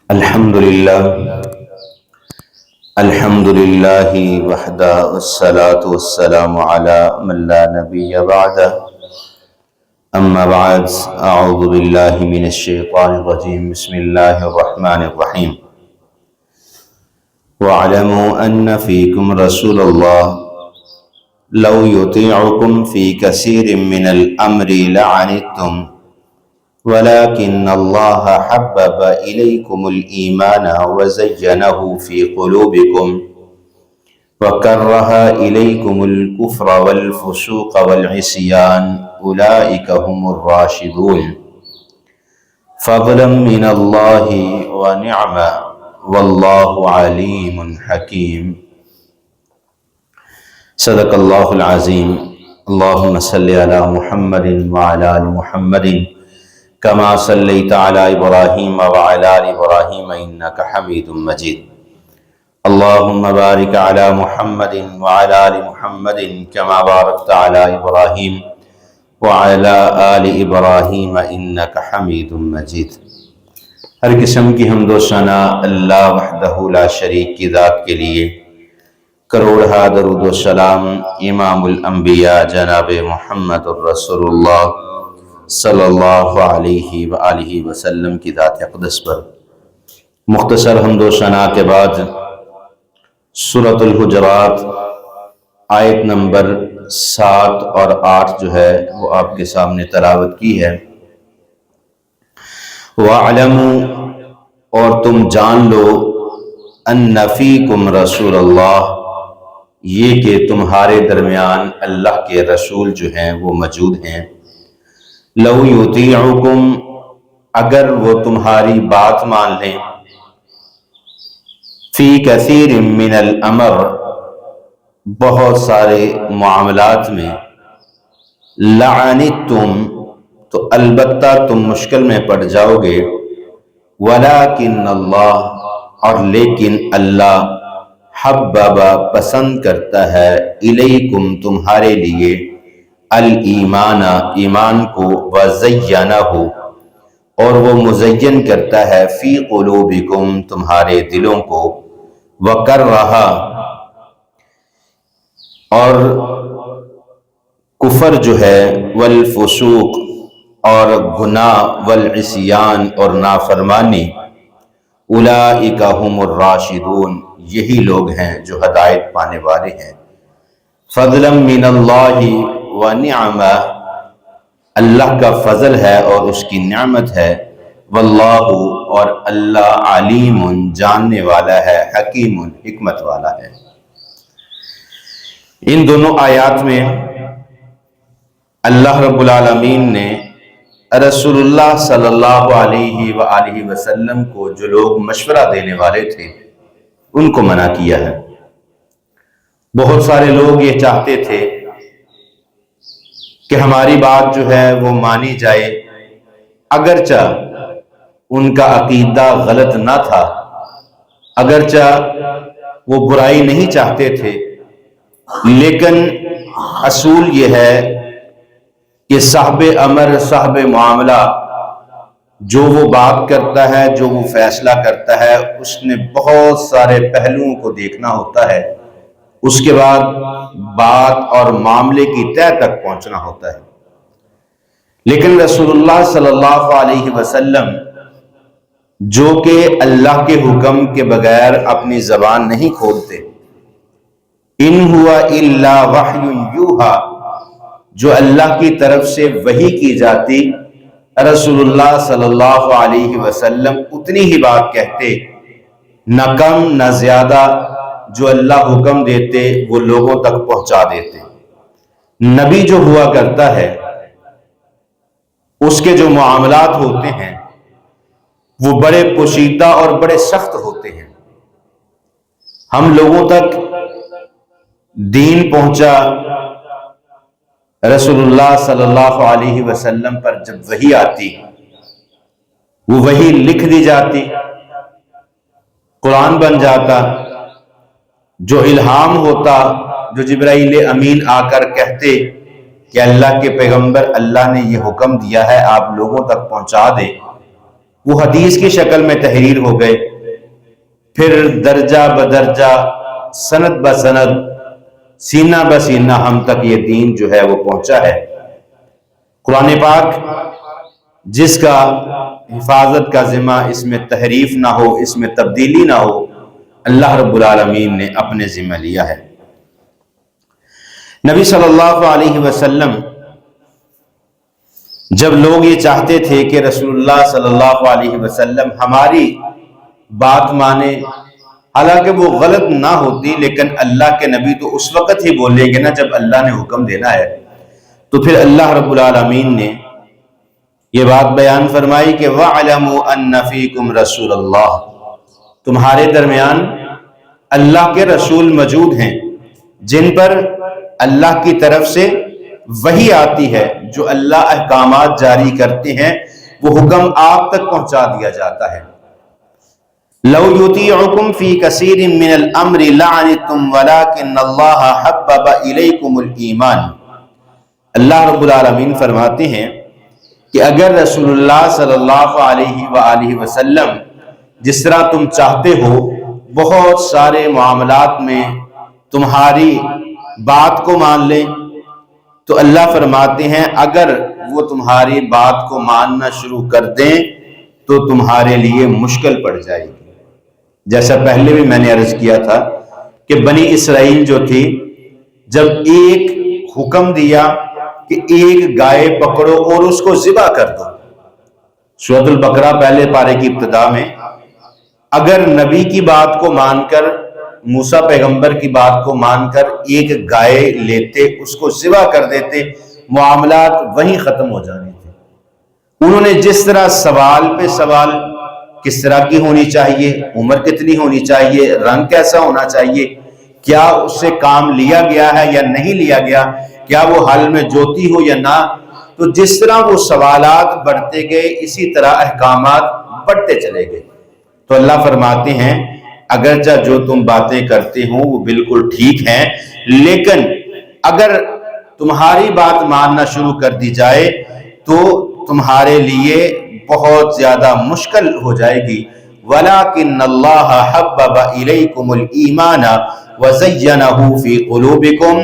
الحمد لله الحمد لله وحده والصلاة والسلام على من لا نبي بعده أما بعد أعوذ بالله من الشيطان الرجيم بسم الله الرحمن الرحيم واعلموا أن فيكم رسول الله لو يطيعكم في كثير من الأمر لعنتم ولكن الله حبب إليكم الإيمان وزينه في قلوبكم وكره إليكم الكفر والفسوق والعصيان أولئك هم الراشدون فضلا من الله ونعمة والله عليم حكيم صدق الله العظيم اللهم صل على محمد وعلى آل محمد كما صليت على إبراهيم وعلى آل إبراهيم إنك حميد مجيد اللهم بارك على محمد وعلى آل محمد كما باركت على إبراهيم وعلى آل إبراهيم إنك حميد مجيد۔ ہر قسم کی حمد و ثنا اللہ وحدہ لا شریک کی ذات کے لیے، کروڑہا درود و سلام امام الانبیاء جناب محمد الرسول اللہ صلی اللہ علیہ وآلہ وسلم کی ذات اقدس پر۔ مختصر حمد و ثنا کے بعد سورۃ الحجرات آیت نمبر 7 اور 8 جو ہے وہ آپ کے سامنے تلاوت کی ہے۔ وَاعْلَمُوا، اور تم جان لو، أَنَّ فِيكُمْ رسول اللہ، یہ کہ تمہارے درمیان اللہ کے رسول جو ہیں وہ موجود ہیں۔ لَوْ يُطِيعُكُمْ، اگر وہ تمہاری بات مان لیں، فِي كَثِيرٍ مِّنَ الْأَمْرِ، بہت سارے معاملات میں، لَعَنِتُّمْ، تو البتہ تم مشکل میں پڑ جاؤ گے، وَلَكِنَّ اللَّهَ، اور لیکن اللہ، حبب، پسند کرتا ہے، الیکم، تمہارے لیے، الایمان، ایمان کو، وزینہ، اور وہ مزین کرتا ہے، فی قلوبکم، تمہارے دلوں کو، وکرہ، اور کفر جو ہے، والفسوق، اور گناہ، والعصیان، اور نافرمانی، اولئک هم الراشدون، یہی لوگ ہیں جو ہدایت پانے والے ہیں۔ فضلا من اللہ ونعمہ، اللہ کا فضل ہے اور اس کی نعمت ہے، واللہ، اور اللہ، علیم، جاننے والا ہے، حکیم، حکمت والا ہے۔ ان دونوں آیات میں اللہ رب العالمین نے رسول اللہ صلی اللہ علیہ وآلہ وسلم کو جو لوگ مشورہ دینے والے تھے ان کو منع کیا ہے۔ بہت سارے لوگ یہ چاہتے تھے کہ ہماری بات جو ہے وہ مانی جائے، اگرچہ ان کا عقیدہ غلط نہ تھا، اگرچہ وہ برائی نہیں چاہتے تھے، لیکن اصول یہ ہے کہ صاحب امر، صاحب معاملہ، جو وہ بات کرتا ہے، جو وہ فیصلہ کرتا ہے، اس نے بہت سارے پہلوؤں کو دیکھنا ہوتا ہے، اس کے بعد بات اور معاملے کی تہہ تک پہنچنا ہوتا ہے۔ لیکن رسول اللہ صلی اللہ علیہ وسلم، جو کہ اللہ کے حکم کے بغیر اپنی زبان نہیں کھولتے، ان ہوا الا وحی یوحی، جو اللہ کی طرف سے وحی کی جاتی، رسول اللہ صلی اللہ علیہ وسلم اتنی ہی بات کہتے، نہ کم نہ زیادہ، جو اللہ حکم دیتے وہ لوگوں تک پہنچا دیتے۔ نبی جو ہوا کرتا ہے، اس کے جو معاملات ہوتے ہیں وہ بڑے پوشیدہ اور بڑے سخت ہوتے ہیں۔ ہم لوگوں تک دین پہنچا، رسول اللہ صلی اللہ علیہ وسلم پر جب وحی آتی، وہ وحی لکھ دی جاتی، قرآن بن جاتا، جو الہام ہوتا، جو جبرائیل امین آ کر کہتے کہ اللہ کے پیغمبر، اللہ نے یہ حکم دیا ہے آپ لوگوں تک پہنچا دے، وہ حدیث کی شکل میں تحریر ہو گئے، پھر درجہ بدرجہ، سند بسند، سینہ بسینہ ہم تک یہ دین جو ہے وہ پہنچا ہے۔ قرآن پاک جس کا حفاظت کا ذمہ، اس میں تحریف نہ ہو، اس میں تبدیلی نہ ہو، اللہ رب العالمین نے اپنے ذمہ لیا ہے۔ نبی صلی اللہ علیہ وسلم جب لوگ یہ چاہتے تھے کہ رسول اللہ صلی اللہ علیہ وسلم ہماری بات مانے، حالانکہ وہ غلط نہ ہوتی، لیکن اللہ کے نبی تو اس وقت ہی بولیں گے نا جب اللہ نے حکم دینا ہے، تو پھر اللہ رب العالمین نے یہ بات بیان فرمائی کہ وَاعْلَمُوا أَنَّ فِيكُمْ رَسُولَ اللَّهِ، تمہارے درمیان اللہ کے رسول موجود ہیں جن پر اللہ کی طرف سے وحی آتی ہے، جو اللہ احکامات جاری کرتے ہیں وہ حکم آپ تک پہنچا دیا جاتا ہے۔ لَوْ يُطِيعُكُمْ فِي كَثِيرٍ مِّنَ الْأَمْرِ لَعَنِتُّمْ وَلَكِنَّ اللَّهَ حَبَّبَ إِلَيْكُمُ الْإِيمَانَ۔ اللہ رب العالمین فرماتے ہیں کہ اگر رسول اللہ صلی اللہ علیہ وآلہ وسلم جس طرح تم چاہتے ہو بہت سارے معاملات میں تمہاری بات کو مان لیں، تو اللہ فرماتے ہیں اگر وہ تمہاری بات کو ماننا شروع کر دیں تو تمہارے لیے مشکل پڑ جائے گی۔ جیسا پہلے بھی میں نے عرض کیا تھا کہ بنی اسرائیل جو تھی، جب ایک حکم دیا کہ ایک گائے پکڑو اور اس کو ذبح کر دو، سورۃ البقرہ پہلے پارے کی ابتدا میں، اگر نبی کی بات کو مان کر، موسیٰ پیغمبر کی بات کو مان کر ایک گائے لیتے، اس کو ذبح کر دیتے، معاملات وہیں ختم ہو جانے تھے۔ انہوں نے جس طرح سوال پہ سوال، کس طرح کی ہونی چاہیے، عمر کتنی ہونی چاہیے، رنگ کیسا ہونا چاہیے، کیا اس سے کام لیا گیا ہے یا نہیں لیا گیا، کیا وہ حل میں جوتی ہو یا نہ، تو جس طرح وہ سوالات بڑھتے گئے اسی طرح احکامات بڑھتے چلے گئے۔ تو اللہ فرماتے ہیں اگرچہ جو تم باتیں کرتے ہو وہ بالکل ٹھیک ہیں، لیکن اگر تمہاری بات ماننا شروع کر دی جائے تو تمہارے لیے بہت زیادہ مشکل ہو جائے گی۔ وَلَكِنَّ اللَّهَ حَبَّبَ إِلَيْكُمُ الْإِيمَانَ وَزَيَّنَهُ فِي قُلُوبِكُمْ،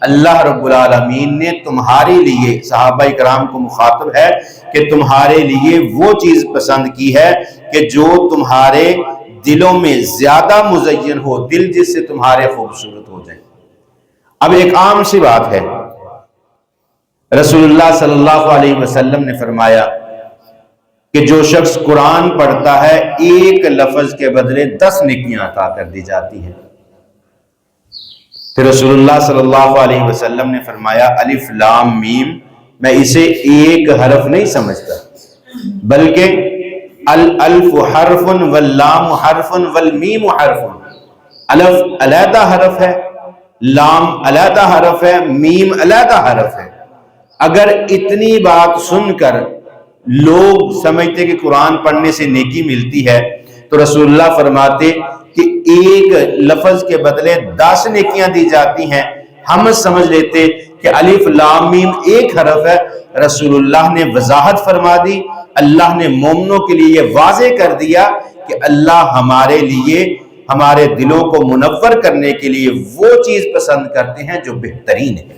اللہ رب العالمین نے تمہارے لیے، صحابہ کرام کو مخاطب ہے کہ تمہارے لیے وہ چیز پسند کی ہے کہ جو تمہارے دلوں میں زیادہ مزین ہو، دل جس سے تمہارے خوبصورت ہو جائیں۔ اب ایک عام سی بات ہے، رسول اللہ صلی اللہ علیہ وسلم نے فرمایا کہ جو شخص قرآن پڑھتا ہے ایک لفظ کے بدلے 10 نیکیاں عطا کر دی جاتی ہیں۔ پھر رسول اللہ صلی اللہ علیہ وسلم نے فرمایا الف لام میم، میں اسے ایک حرف نہیں سمجھتا، بلکہ الالف حرف واللام حرف والمیم حرف، الف علیحدہ حرف ہے، لام علیحدہ حرف ہے، میم علیحدہ حرف ہے۔ اگر اتنی بات سن کر لوگ سمجھتے کہ قرآن پڑھنے سے نیکی ملتی ہے، تو رسول اللہ فرماتے کہ ایک لفظ کے بدلے 10 نیکیاں دی جاتی ہیں، ہم سمجھ لیتے کہ الف لام میم ایک حرف ہے۔ رسول اللہ نے وضاحت فرما دی، اللہ نے مومنوں کے لیے یہ واضح کر دیا کہ اللہ ہمارے لیے، ہمارے دلوں کو منور کرنے کے لیے وہ چیز پسند کرتے ہیں جو بہترین ہے۔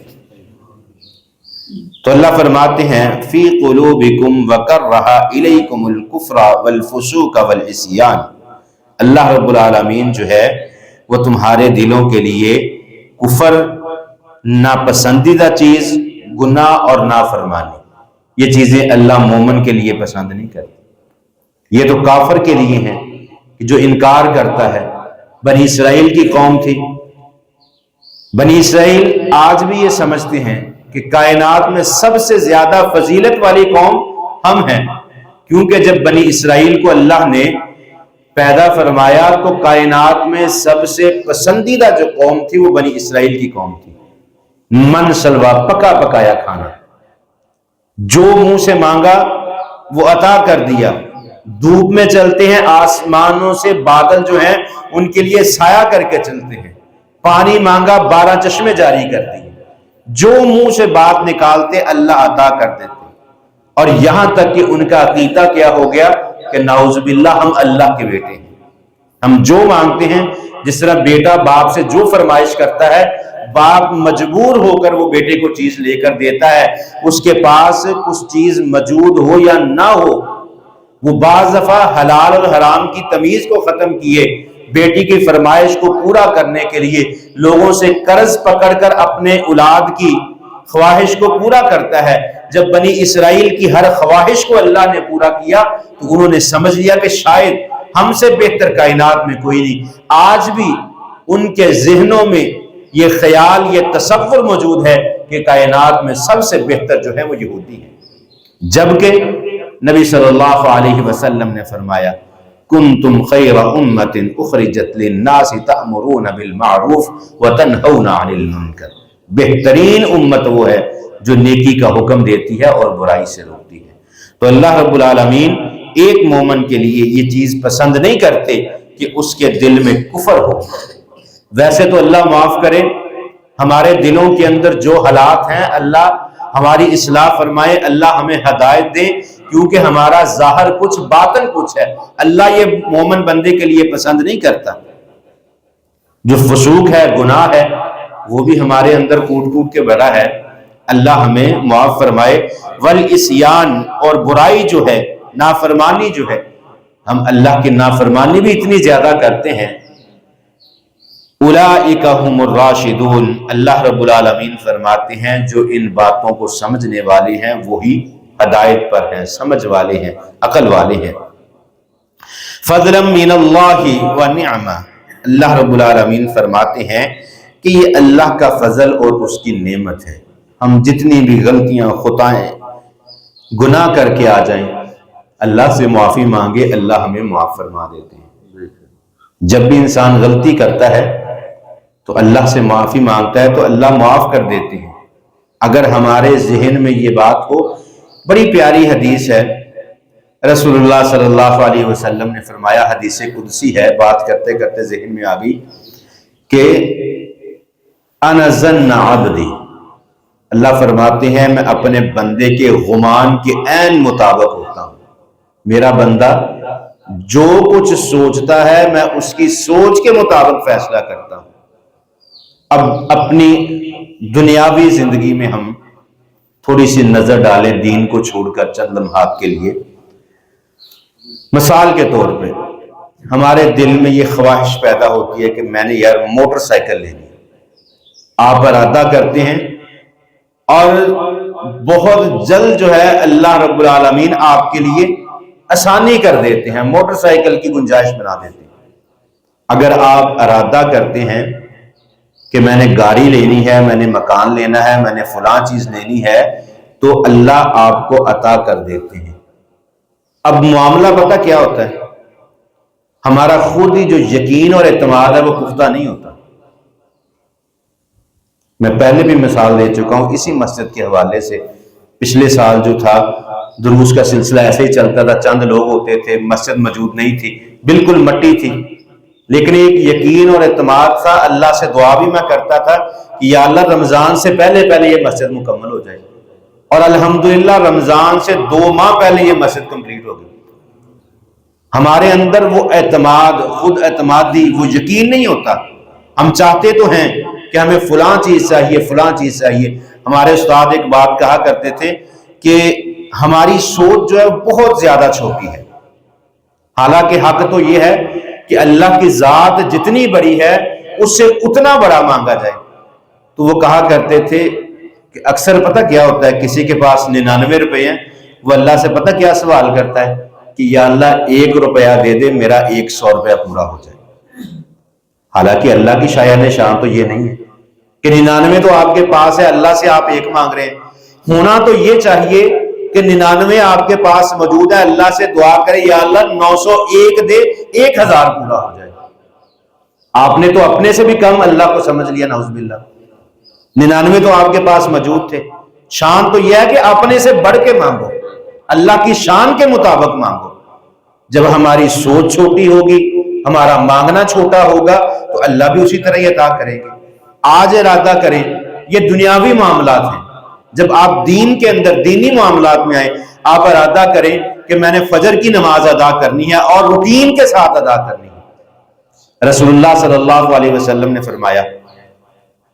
تو اللہ فرماتے ہیں فی قلوبکم وکرہ الیکم الکفر والفسوق والعصیان، اللہ رب العالمین جو ہے وہ تمہارے دلوں کے لیے کفر، ناپسندیدہ چیز، گناہ اور نافرمانی، یہ چیزیں اللہ مومن کے لیے پسند نہیں کرتی۔ یہ تو کافر کے لیے ہیں جو انکار کرتا ہے۔ بنی اسرائیل کی قوم تھی، بنی اسرائیل آج بھی یہ سمجھتے ہیں کہ کائنات میں سب سے زیادہ فضیلت والی قوم ہم ہیں، کیونکہ جب بنی اسرائیل کو اللہ نے پیدا فرمایا تو کائنات میں سب سے پسندیدہ جو قوم تھی وہ بنی اسرائیل کی قوم تھی۔ من سلوا، پکا پکایا کھانا، جو منہ سے مانگا وہ عطا کر دیا۔ دھوپ میں چلتے ہیں، آسمانوں سے بادل جو ہیں ان کے لیے سایہ کر کے چلتے ہیں۔ پانی مانگا، 12 چشمے جاری کر دیے۔ جو منہ سے بات نکالتے اللہ عطا کر دیتے۔ اور یہاں تک کہ ان کا عقیدہ کیا ہو گیا کہ نعوذ باللہ ہم اللہ کے بیٹے ہیں، ہم جو مانگتے ہیں، جس طرح بیٹا باپ سے جو فرمائش کرتا ہے، باپ مجبور ہو کر وہ بیٹے کو چیز لے کر دیتا ہے، اس کے پاس کچھ چیز موجود ہو یا نہ ہو، وہ بعض دفعہ حلال اور حرام کی تمیز کو ختم کیے بیٹی کی فرمائش کو پورا کرنے کے لیے لوگوں سے قرض پکڑ کر اپنے اولاد کی خواہش کو پورا کرتا ہے۔ جب بنی اسرائیل کی ہر خواہش کو اللہ نے پورا کیا تو انہوں نے سمجھ لیا کہ شاید ہم سے بہتر کائنات میں کوئی نہیں۔ آج بھی ان کے ذہنوں میں یہ خیال، یہ تصور موجود ہے کہ کائنات میں سب سے بہتر جو ہے وہ یہودی ہے، جبکہ نبی صلی اللہ علیہ وسلم نے فرمایا کنتم خیر امت اخرجت للناس تأمرون بالمعروف وتنہون عن المنکر، بہترین امت وہ ہے جو نیکی کا حکم دیتی ہے اور برائی سے روکتی ہے۔ تو اللہ رب العالمین ایک مومن کے لیے یہ چیز پسند نہیں کرتے کہ اس کے دل میں کفر ہو۔ ویسے تو اللہ معاف کرے، ہمارے دلوں کے اندر جو حالات ہیں اللہ ہماری اصلاح فرمائے، اللہ ہمیں ہدایت دے، کیونکہ ہمارا ظاہر کچھ باطن کچھ ہے۔ اللہ یہ مومن بندے کے لیے پسند نہیں کرتا۔ جو فسوق ہے، گناہ ہے، وہ بھی ہمارے اندر کوٹ کوٹ کے بڑا ہے، اللہ ہمیں معاف فرمائے۔ والعصیان، اور برائی جو ہے، نافرمانی جو ہے، ہم اللہ کی نافرمانی بھی اتنی زیادہ کرتے ہیں۔ اولئک هم الراشدون، اللہ رب العالمین فرماتے ہیں جو ان باتوں کو سمجھنے والے ہیں وہی ہدایت پر ہیں، سمجھ والے ہیں، عقل والے ہیں۔ فضلا من اللہ ونعمہ، اللہ رب العالمین فرماتے ہیں کہ یہ اللہ کا فضل اور اس کی نعمت ہے۔ ہم جتنی بھی غلطیاں، خطائیں، گناہ کر کے آ جائیں، اللہ سے معافی مانگے، اللہ ہمیں معاف فرما دیتے ہیں۔ جب بھی انسان غلطی کرتا ہے تو اللہ سے معافی مانگتا ہے تو اللہ معاف کر دیتے ہیں۔ اگر ہمارے ذہن میں یہ بات ہو، بڑی پیاری حدیث ہے، رسول اللہ صلی اللہ علیہ وسلم نے فرمایا، حدیث قدسی ہے، بات کرتے کرتے ذہن میں آ گئی کہ انا ظن عبدی، اللہ فرماتے ہیں میں اپنے بندے کے گمان کے عین مطابق ہوتا ہوں۔ میرا بندہ جو کچھ سوچتا ہے میں اس کی سوچ کے مطابق فیصلہ کرتا ہوں۔ اب اپنی دنیاوی زندگی میں ہم تھوڑی سی نظر ڈالیں دین کو چھوڑ کر چند لمحات کے لیے۔ مثال کے طور پہ ہمارے دل میں یہ خواہش پیدا ہوتی ہے کہ میں نے یار موٹر سائیکل لینی ہے، آپ ارادہ کرتے ہیں اور بہت جلد جو ہے اللہ رب العالمین آپ کے لیے آسانی کر دیتے ہیں، موٹر سائیکل کی گنجائش بنا دیتے ہیں۔ اگر آپ ارادہ کرتے ہیں کہ میں نے گاڑی لینی ہے، میں نے مکان لینا ہے، میں نے فلاں چیز لینی ہے، تو اللہ آپ کو عطا کر دیتے ہیں۔ اب معاملہ پتہ کیا ہوتا ہے، ہمارا خود ہی جو یقین اور اعتماد ہے وہ پختہ نہیں ہوتا۔ میں پہلے بھی مثال دے چکا ہوں اسی مسجد کے حوالے سے۔ پچھلے سال جو تھا دروس کا سلسلہ ایسے ہی چلتا تھا، چند لوگ ہوتے تھے، مسجد موجود نہیں تھی، بالکل مٹی تھی، لیکن ایک یقین اور اعتماد تھا۔ اللہ سے دعا بھی میں کرتا تھا کہ یا اللہ رمضان سے پہلے پہلے یہ مسجد مکمل ہو جائے، اور الحمدللہ رمضان سے 2 ماہ پہلے یہ مسجد کمپلیٹ ہو گئی۔ ہمارے اندر وہ اعتماد، خود اعتمادی، وہ یقین نہیں ہوتا۔ ہم چاہتے تو ہیں کہ ہمیں فلاں چیز چاہیے، فلاں چیز چاہیے۔ ہمارے استاد ایک بات کہا کرتے تھے کہ ہماری سوچ جو ہے بہت زیادہ چھوٹی ہے، حالانکہ حق تو یہ ہے کہ اللہ کی ذات جتنی بڑی ہے اس سے اتنا بڑا مانگا جائے۔ تو وہ کہا کرتے تھے کہ اکثر پتہ کیا ہوتا ہے، کسی کے پاس 99 روپے ہیں، وہ اللہ سے پتہ کیا سوال کرتا ہے کہ یا اللہ 1 روپیہ دے دے، میرا 100 روپیہ پورا ہو جائے۔ حالانکہ اللہ کی شایان شان تو یہ نہیں ہے کہ 99 تو آپ کے پاس ہے، اللہ سے آپ 1 مانگ رہے ہیں۔ ہونا تو یہ چاہیے کہ 99 آپ کے پاس موجود ہے، اللہ سے دعا کرے یا اللہ 901 دے، 1000 پورا ہو جائے۔ آپ نے تو اپنے سے بھی کم اللہ کو سمجھ لیا، نعوذ باللہ۔ 99 تو آپ کے پاس موجود تھے۔ شان تو یہ ہے کہ اپنے سے بڑھ کے مانگو، اللہ کی شان کے مطابق مانگو۔ جب ہماری سوچ چھوٹی ہوگی، ہمارا مانگنا چھوٹا ہوگا، تو اللہ بھی اسی طرح ہی عطا کریں گے۔ آج ارادہ کریں، یہ دنیاوی معاملات ہیں۔ جب آپ دین کے اندر، دینی معاملات میں آئیں، آپ ارادہ کریں کہ کہ میں نے فجر کی نماز ادا کرنی ہے اور روٹین کے ساتھ ادا کرنی ہے۔ رسول اللہ صلی اللہ علیہ وسلم نے فرمایا،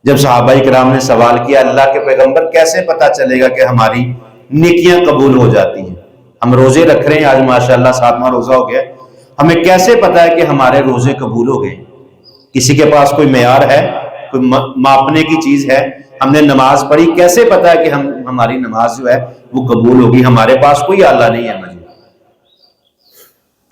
جب صحابہ کرام نے سوال کیا اللہ کے پیغمبر کیسے پتا چلے گا کہ ہماری نیکیاں قبول ہو جاتی ہیں؟ ہم روزے رکھ رہے ہیں، آج ماشاءاللہ 7واں روزہ ہو گیا، ہمیں کیسے پتا ہے کہ ہمارے روزے قبول ہو گئے؟ کسی کے پاس کوئی معیار ہے، کوئی ماپنے کی چیز ہے؟ ہم نے نماز پڑھی، کیسے پتا ہے کہ ہماری نماز جو ہے وہ قبول ہوگی؟ ہمارے پاس کوئی آلہ نہیں ہے مجھے۔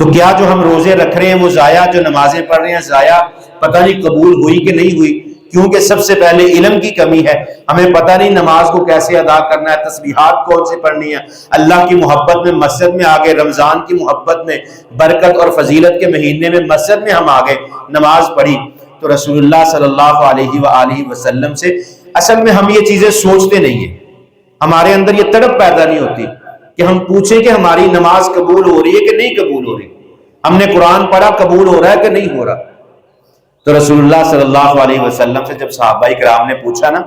تو کیا جو ہم روزے رکھ رہے ہیں وہ ضائع، جو نمازیں پڑھ رہے ہیں ضائع، پتہ نہیں قبول ہوئی کہ نہیں ہوئی؟ کیونکہ سب سے پہلے علم کی کمی ہے، ہمیں پتہ نہیں نماز کو کیسے ادا کرنا ہے، تسبیحات کون سے پڑھنی ہے، اللہ کی محبت میں مسجد میں آگے، رمضان کی محبت میں، برکت اور فضیلت کے مہینے میں مسجد میں ہم آگے نماز پڑھی تو رسول اللہ صلی اللہ علیہ وآلہ وسلم سے اصل میں ہم یہ چیزیں سوچتے نہیں ہیں، ہمارے اندر یہ تڑپ پیدا نہیں ہوتی کہ ہم پوچھیں کہ ہماری نماز قبول ہو رہی ہے کہ نہیں قبول ہو رہی، ہم نے قرآن پڑھا قبول ہو رہا ہے کہ نہیں ہو رہا۔ تو رسول اللہ صلی اللہ علیہ وسلم سے جب صحابہ کرام نے پوچھا نا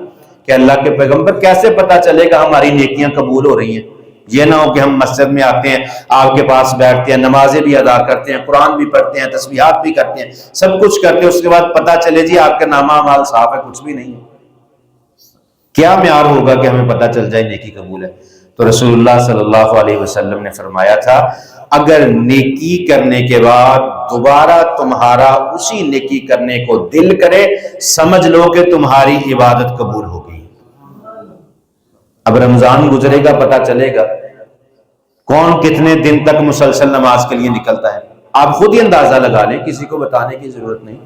کہ اللہ کے پیغمبر کیسے پتا چلے گا ہماری نیکیاں قبول ہو رہی ہیں؟ یہ نہ ہو کہ ہم مسجد میں آتے ہیں، آپ کے پاس بیٹھتے ہیں، نمازیں بھی ادا کرتے ہیں، قرآن بھی پڑھتے ہیں، تسبیحات بھی کرتے ہیں، سب کچھ کرتے ہیں، اس کے بعد پتا چلے جی آپ کا نامہ اعمال صاف ہے، کچھ بھی نہیں ہے۔ کیا معیار ہوگا کہ ہمیں پتا چل جائے نیکی قبول ہے؟ تو رسول اللہ صلی اللہ علیہ وسلم نے فرمایا تھا اگر نیکی کرنے کے بعد دوبارہ تمہارا اسی نیکی کرنے کو دل کرے، سمجھ لو کہ تمہاری عبادت قبول ہو گئی۔ اب رمضان گزرے گا، پتا چلے گا کون کتنے دن تک مسلسل نماز کے لیے نکلتا ہے، آپ خود ہی اندازہ لگا لیں، کسی کو بتانے کی ضرورت نہیں۔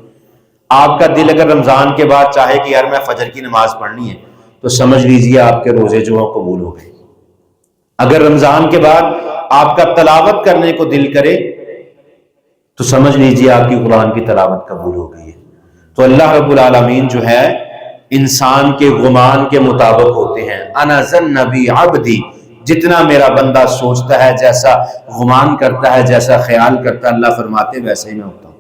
آپ کا دل اگر رمضان کے بعد چاہے کہ یار میں فجر کی نماز پڑھنی ہے تو سمجھ لیجئے آپ کے روزے جو ہیں قبول ہو گئے۔ اگر رمضان کے بعد آپ کا تلاوت کرنے کو دل کرے تو سمجھ لیجئے آپ کی قرآن کی تلاوت قبول ہو گئی ہے۔ تو اللہ رب العالمین جو ہے انسان کے گمان کے مطابق ہوتے ہیں، انا ظن بی عبدی، جتنا میرا بندہ سوچتا ہے، جیسا گمان کرتا ہے، جیسا خیال کرتا ہے، اللہ فرماتے ویسے ہی میں ہوتا ہوں۔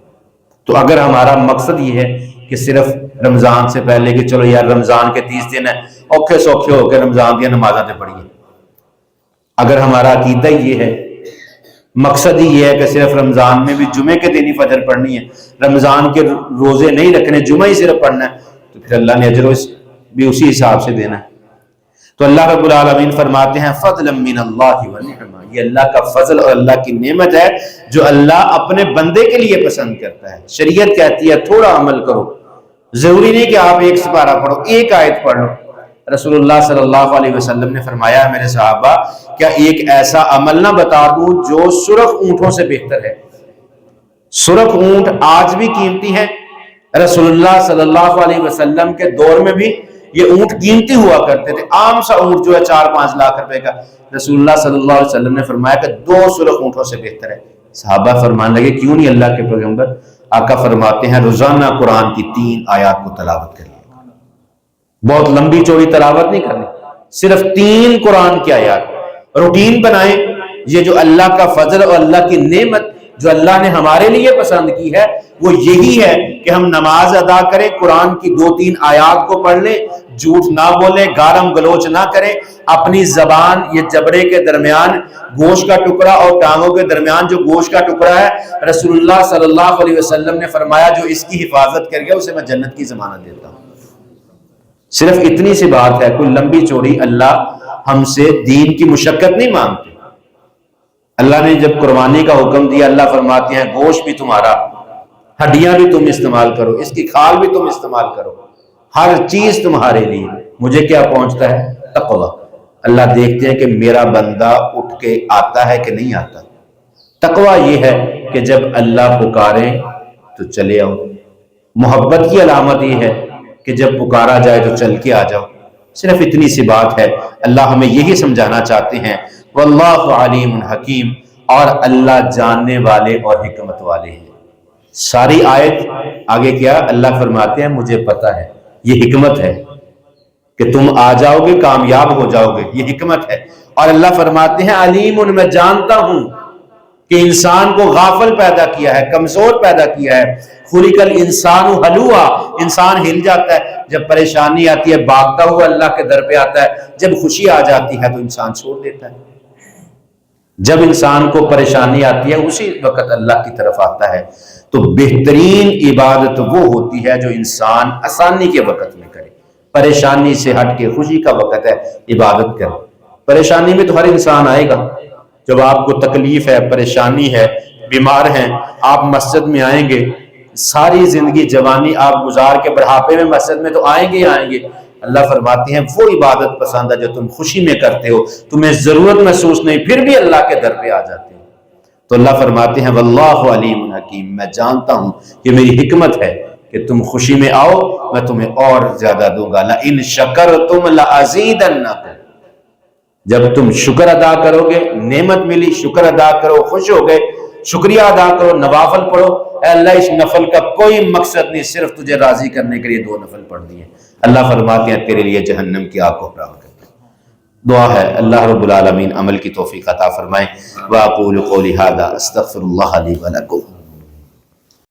تو اگر ہمارا مقصد یہ ہے کہ صرف رمضان سے پہلے کہ چلو یار رمضان کے 30 دن ہے، اوکھے سوکھے ہو کے رمضان کی نمازیں پڑھیے، اگر ہمارا عقیدہ یہ ہے، مقصد ہی یہ ہے کہ صرف رمضان میں بھی جمعے کے دن ہی فجر پڑھنی ہے، رمضان کے روزے نہیں رکھنے، جمعہ ہی صرف پڑھنا ہے، تو پھر اللہ نے اجر بھی اسی حساب سے دینا ہے۔ تو اللہ رب العالمین فرماتے ہیں فضلا من اللہ ونعما، یہ اللہ کا فضل اور اللہ کی نعمت ہے جو اللہ اپنے بندے کے لیے پسند کرتا ہے۔ شریعت کہتی ہے تھوڑا عمل کرو، ضروری نہیں کہ آپ ایک سپارہ پڑھو، ایک آیت پڑھ لو۔ رسول اللہ صلی اللہ علیہ وسلم نے فرمایا میرے صحابہ کیا ایک ایسا عمل نہ بتا دوں جو سرخ اونٹوں سے بہتر ہے؟ سرخ اونٹ آج بھی قیمتی ہیں، رسول اللہ صلی اللہ علیہ وسلم کے دور میں بھی یہ اونٹ قیمتی ہوا کرتے تھے، عام سا اونٹ جو ہے 4-5 لاکھ روپے کا، رسول اللہ صلی اللہ علیہ وسلم نے فرمایا کہ 2 سرخ اونٹوں سے بہتر ہے۔ صحابہ فرمانے لگے کیوں نہیں اللہ کے پیغمبر؟ آقا فرماتے ہیں روزانہ قرآن کی 3 آیات کو تلاوت کریے، بہت لمبی چوڑی تلاوت نہیں کرنی، صرف 3 قرآن کی آیات روٹین بنائیں۔ یہ جو اللہ کا فضل اور اللہ کی نعمت جو اللہ نے ہمارے لیے پسند کی ہے وہ یہی ہے کہ ہم نماز ادا کریں، قرآن کی 2-3 آیات کو پڑھ لیں، جھوٹ نہ بولیں، گارم گلوچ نہ کریں، اپنی زبان یہ جبڑے کے درمیان گوشت کا ٹکڑا اور ٹانگوں کے درمیان جو گوشت کا ٹکڑا ہے، رسول اللہ صلی اللہ علیہ وسلم نے فرمایا جو اس کی حفاظت کر گیا اسے میں جنت کی ضمانت دیتا ہوں۔ صرف اتنی سی بات ہے، کوئی لمبی چوڑی اللہ ہم سے دین کی مشقت نہیں مانگتے۔ اللہ نے جب قربانی کا حکم دیا اللہ فرماتے ہیں گوشت بھی تمہارا، ہڈیاں بھی تم استعمال کرو، اس کی کھال بھی تم استعمال کرو، ہر چیز تمہارے لیے، مجھے کیا پہنچتا ہے؟ تقوی۔ اللہ دیکھتے ہیں کہ میرا بندہ اٹھ کے آتا ہے کہ نہیں آتا۔ تقوی یہ ہے کہ جب اللہ پکارے تو چلے آؤ، محبت کی علامت یہ ہے کہ جب پکارا جائے تو چل کے آ جاؤ، صرف اتنی سی بات ہے۔ اللہ ہمیں یہی سمجھانا چاہتے ہیں واللہ علیم حکیم، اور اللہ جاننے والے اور حکمت والے ہیں۔ ساری آیت آگے کیا اللہ فرماتے ہیں مجھے پتا ہے، یہ حکمت ہے کہ تم آ جاؤ گے کامیاب ہو جاؤ گے، یہ حکمت ہے۔ اور اللہ فرماتے ہیں علیم، میں جانتا ہوں کہ انسان کو غافل پیدا کیا ہے، کمزور پیدا کیا ہے۔ خلق الانسان ہلوعا، انسان ہل جاتا ہے، جب پریشانی آتی ہے بھاگتا ہوا اللہ کے در پہ آتا ہے، جب خوشی آ جاتی ہے تو انسان چھوڑ دیتا ہے۔ جب انسان کو پریشانی آتی ہے اسی وقت اللہ کی طرف آتا ہے. تو بہترین عبادت وہ ہوتی ہے جو انسان آسانی کے وقت میں کرے، پریشانی سے ہٹ کے خوشی کا وقت ہے عبادت کرے. پریشانی میں تو ہر انسان آئے گا. جب آپ کو تکلیف ہے، پریشانی ہے، بیمار ہیں، آپ مسجد میں آئیں گے. ساری زندگی جوانی آپ گزار کے بڑھاپے میں مسجد میں تو آئیں گے ہی آئیں گے. اللہ فرماتے ہیں وہ عبادت پسند ہے جو تم خوشی میں کرتے ہو، تمہیں ضرورت محسوس نہیں، پھر بھی اللہ کے در پہ آ جاتے ہو. تو اللہ فرماتے ہیں واللہ علیم حکیم، میں جانتا ہوں کہ میری حکمت ہے کہ تم خوشی میں آؤ، میں تمہیں اور زیادہ دوں گا. لئن شکرتم لازیدنکم، جب تم شکر ادا کرو گے، نعمت ملی، شکر ادا کرو، خوش ہو گئے، شکریہ ادا کرو، نوافل پڑھو. اے اللہ اس نفل کا کوئی مقصد نہیں، صرف تجھے راضی کرنے کے لیے 2 نفل پڑھ دیے. اللہ فرماتے ہیں تیرے لیے جہنم کی آگ کو حرام کر دیں. دعا ہے اللہ رب العالمین عمل کی توفیق عطا فرمائے. وَأَقُولُ قَوْلِي هَذَا أَسْتَغْفِرُ اللَّهَ لِي وَلَكُمْ.